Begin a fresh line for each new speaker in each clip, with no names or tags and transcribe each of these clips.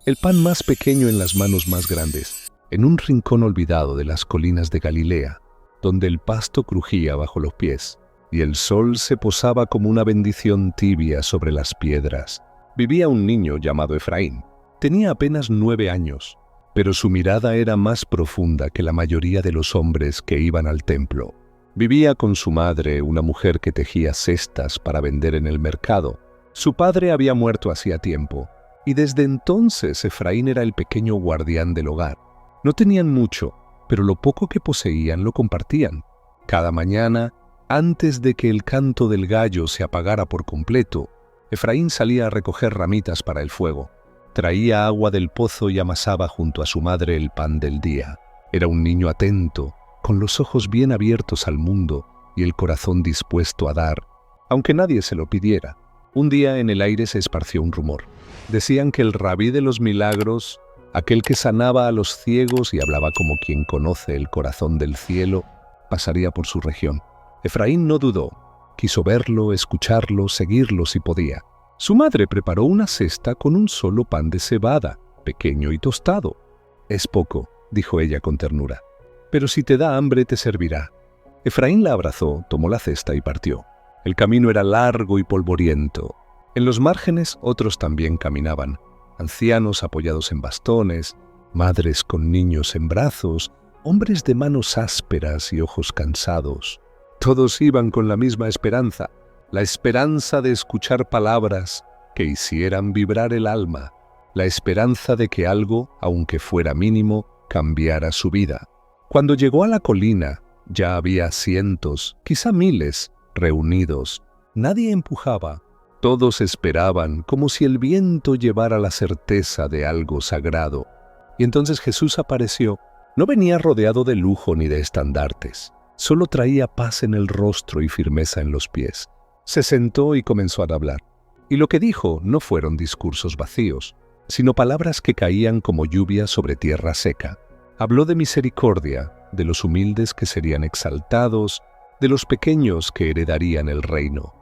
el pan más pequeño en las manos más grandes, en un rincón olvidado de las colinas de Galilea, donde el pasto crujía bajo los pies y el sol se posaba como una bendición tibia sobre las piedras, vivía un niño llamado Efraín. Tenía apenas 9 años, pero su mirada era más profunda que la mayoría de los hombres que iban al templo. Vivía con su madre, una mujer que tejía cestas para vender en el mercado. Su padre había muerto hacía tiempo, y desde entonces Efraín era el pequeño guardián del hogar. No tenían mucho, pero lo poco que poseían lo compartían. Cada mañana, antes de que el canto del gallo se apagara por completo, Efraín salía a recoger ramitas para el fuego. Traía agua del pozo y amasaba junto a su madre el pan del día. Era un niño atento, con los ojos bien abiertos al mundo y el corazón dispuesto a dar, aunque nadie se lo pidiera. Un día en el aire se esparció un rumor. Decían que el rabí de los milagros, aquel que sanaba a los ciegos y hablaba como quien conoce el corazón del cielo, pasaría por su región. Efraín no dudó. Quiso verlo, escucharlo, seguirlo si podía. Su madre preparó una cesta con un solo pan de cebada, pequeño y tostado. «Es poco», dijo ella con ternura, «pero si te da hambre te servirá». Efraín la abrazó, tomó la cesta y partió. El camino era largo y polvoriento. En los márgenes otros también caminaban, ancianos apoyados en bastones, madres con niños en brazos, hombres de manos ásperas y ojos cansados. Todos iban con la misma esperanza, la esperanza de escuchar palabras que hicieran vibrar el alma, la esperanza de que algo, aunque fuera mínimo, cambiara su vida. Cuando llegó a la colina, ya había cientos, quizá miles, reunidos. Nadie empujaba. Todos esperaban, como si el viento llevara la certeza de algo sagrado. Y entonces Jesús apareció. No venía rodeado de lujo ni de estandartes. Solo traía paz en el rostro y firmeza en los pies. Se sentó y comenzó a hablar. Y lo que dijo no fueron discursos vacíos, sino palabras que caían como lluvia sobre tierra seca. Habló de misericordia, de los humildes que serían exaltados, de los pequeños que heredarían el reino.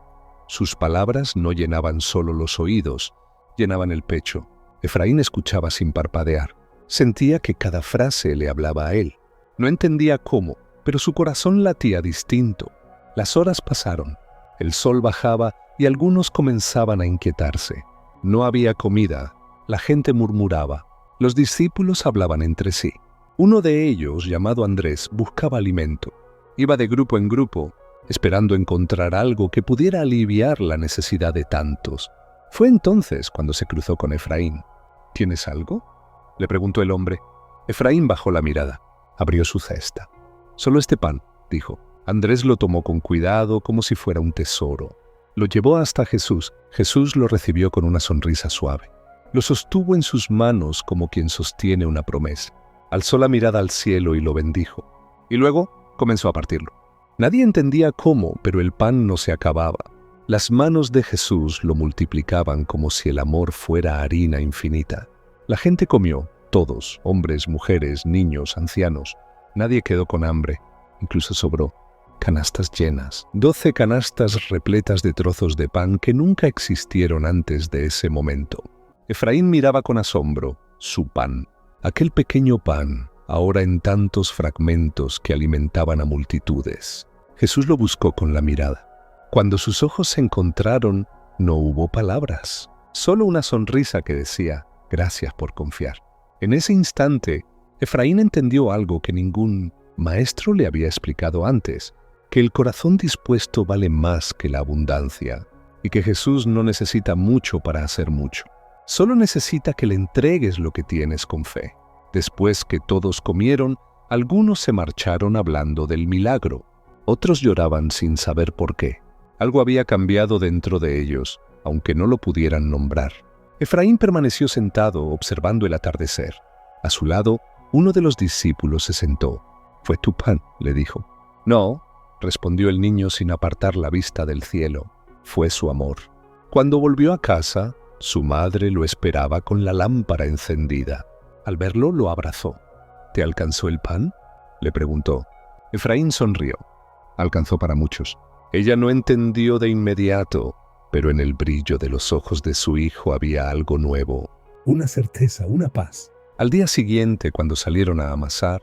Sus palabras no llenaban solo los oídos, llenaban el pecho. Efraín escuchaba sin parpadear. Sentía que cada frase le hablaba a él. No entendía cómo, pero su corazón latía distinto. Las horas pasaron. El sol bajaba y algunos comenzaban a inquietarse. No había comida. La gente murmuraba. Los discípulos hablaban entre sí. Uno de ellos, llamado Andrés, buscaba alimento. Iba de grupo en grupo, esperando encontrar algo que pudiera aliviar la necesidad de tantos. Fue entonces cuando se cruzó con Efraín. «¿Tienes algo?», le preguntó el hombre. Efraín bajó la mirada. Abrió su cesta. «Solo este pan», dijo. Andrés lo tomó con cuidado, como si fuera un tesoro. Lo llevó hasta Jesús. Jesús lo recibió con una sonrisa suave. Lo sostuvo en sus manos como quien sostiene una promesa. Alzó la mirada al cielo y lo bendijo. Y luego comenzó a partirlo. Nadie entendía cómo, pero el pan no se acababa. Las manos de Jesús lo multiplicaban como si el amor fuera harina infinita. La gente comió, todos, hombres, mujeres, niños, ancianos. Nadie quedó con hambre, incluso sobró. Canastas llenas, 12 canastas repletas de trozos de pan que nunca existieron antes de ese momento. Efraín miraba con asombro su pan, aquel pequeño pan, ahora en tantos fragmentos que alimentaban a multitudes. Jesús lo buscó con la mirada. Cuando sus ojos se encontraron, no hubo palabras, solo una sonrisa que decía, «Gracias por confiar». En ese instante, Efraín entendió algo que ningún maestro le había explicado antes, que el corazón dispuesto vale más que la abundancia, y que Jesús no necesita mucho para hacer mucho. Solo necesita que le entregues lo que tienes con fe. Después que todos comieron, algunos se marcharon hablando del milagro. Otros lloraban sin saber por qué. Algo había cambiado dentro de ellos, aunque no lo pudieran nombrar. Efraín permaneció sentado observando el atardecer. A su lado, uno de los discípulos se sentó. «¿Fue tu pan?», le dijo. «No», respondió el niño sin apartar la vista del cielo. «Fue su amor». Cuando volvió a casa, su madre lo esperaba con la lámpara encendida. Al verlo, lo abrazó. «¿Te alcanzó el pan?», le preguntó. Efraín sonrió. Alcanzó para muchos. Ella no entendió de inmediato, pero en el brillo de los ojos de su hijo había algo nuevo. una certeza, una paz. Al día siguiente, cuando salieron a amasar,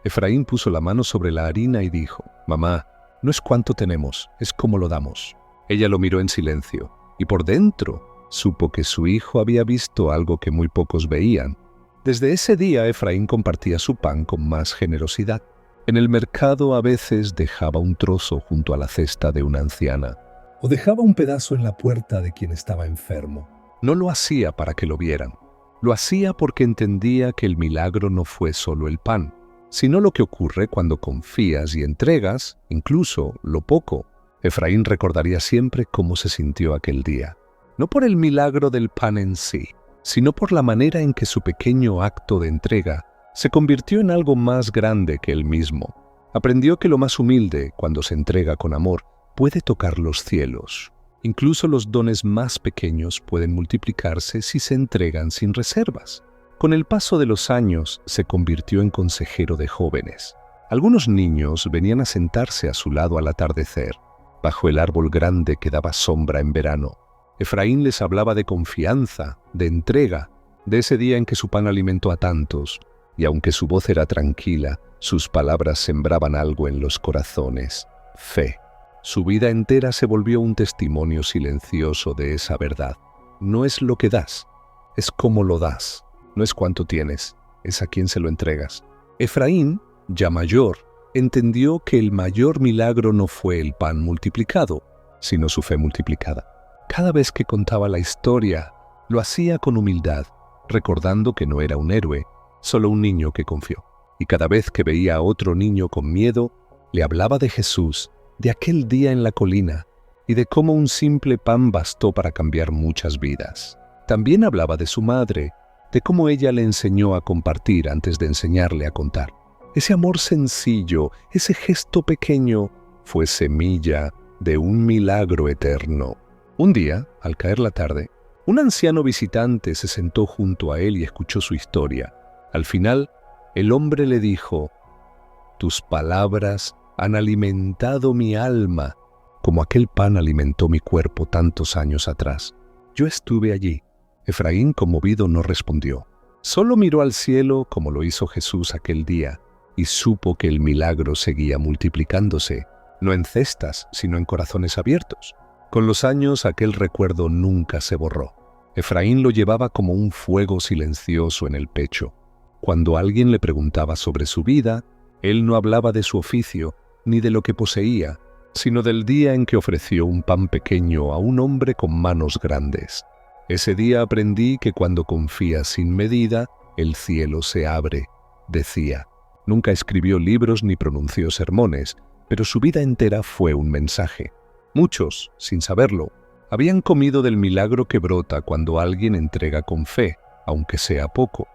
Efraín puso la mano sobre la harina y dijo: «Mamá, no es cuánto tenemos, es cómo lo damos». Ella lo miró en silencio, y por dentro supo que su hijo había visto algo que muy pocos veían. Desde ese día, Efraín compartía su pan con más generosidad. En el mercado a veces dejaba un trozo junto a la cesta de una anciana, o dejaba un pedazo en la puerta de quien estaba enfermo. No lo hacía para que lo vieran. Lo hacía porque entendía que el milagro no fue solo el pan, sino lo que ocurre cuando confías y entregas, incluso lo poco. Efraín recordaría siempre cómo se sintió aquel día, no por el milagro del pan en sí, sino por la manera en que su pequeño acto de entrega se convirtió en algo más grande que él mismo. Aprendió que lo más humilde, cuando se entrega con amor, puede tocar los cielos. Incluso los dones más pequeños pueden multiplicarse si se entregan sin reservas. Con el paso de los años, se convirtió en consejero de jóvenes. Algunos niños venían a sentarse a su lado al atardecer, bajo el árbol grande que daba sombra en verano. Efraín les hablaba de confianza, de entrega, de ese día en que su pan alimentó a tantos, y aunque su voz era tranquila, sus palabras sembraban algo en los corazones: fe. Su vida entera se volvió un testimonio silencioso de esa verdad. No es lo que das, es cómo lo das. No es cuánto tienes, es a quién se lo entregas. Efraín, ya mayor, entendió que el mayor milagro no fue el pan multiplicado, sino su fe multiplicada. Cada vez que contaba la historia, lo hacía con humildad, recordando que no era un héroe, solo un niño que confió. Y cada vez que veía a otro niño con miedo, le hablaba de Jesús, de aquel día en la colina, y de cómo un simple pan bastó para cambiar muchas vidas. También hablaba de su madre, de cómo ella le enseñó a compartir antes de enseñarle a contar. Ese amor sencillo, ese gesto pequeño, fue semilla de un milagro eterno. Un día, al caer la tarde, un anciano visitante se sentó junto a él y escuchó su historia. Al final, el hombre le dijo: «Tus palabras han alimentado mi alma, como aquel pan alimentó mi cuerpo tantos años atrás. Yo estuve allí». Efraín, conmovido, no respondió. Solo miró al cielo como lo hizo Jesús aquel día y supo que el milagro seguía multiplicándose, no en cestas, sino en corazones abiertos. Con los años, aquel recuerdo nunca se borró. Efraín lo llevaba como un fuego silencioso en el pecho. Cuando alguien le preguntaba sobre su vida, él no hablaba de su oficio ni de lo que poseía, sino del día en que ofreció un pan pequeño a un hombre con manos grandes. Ese día aprendí que cuando confías sin medida, el cielo se abre, decía. Nunca escribió libros ni pronunció sermones, pero su vida entera fue un mensaje. Muchos, sin saberlo, habían comido del milagro que brota cuando alguien entrega con fe, aunque sea poco.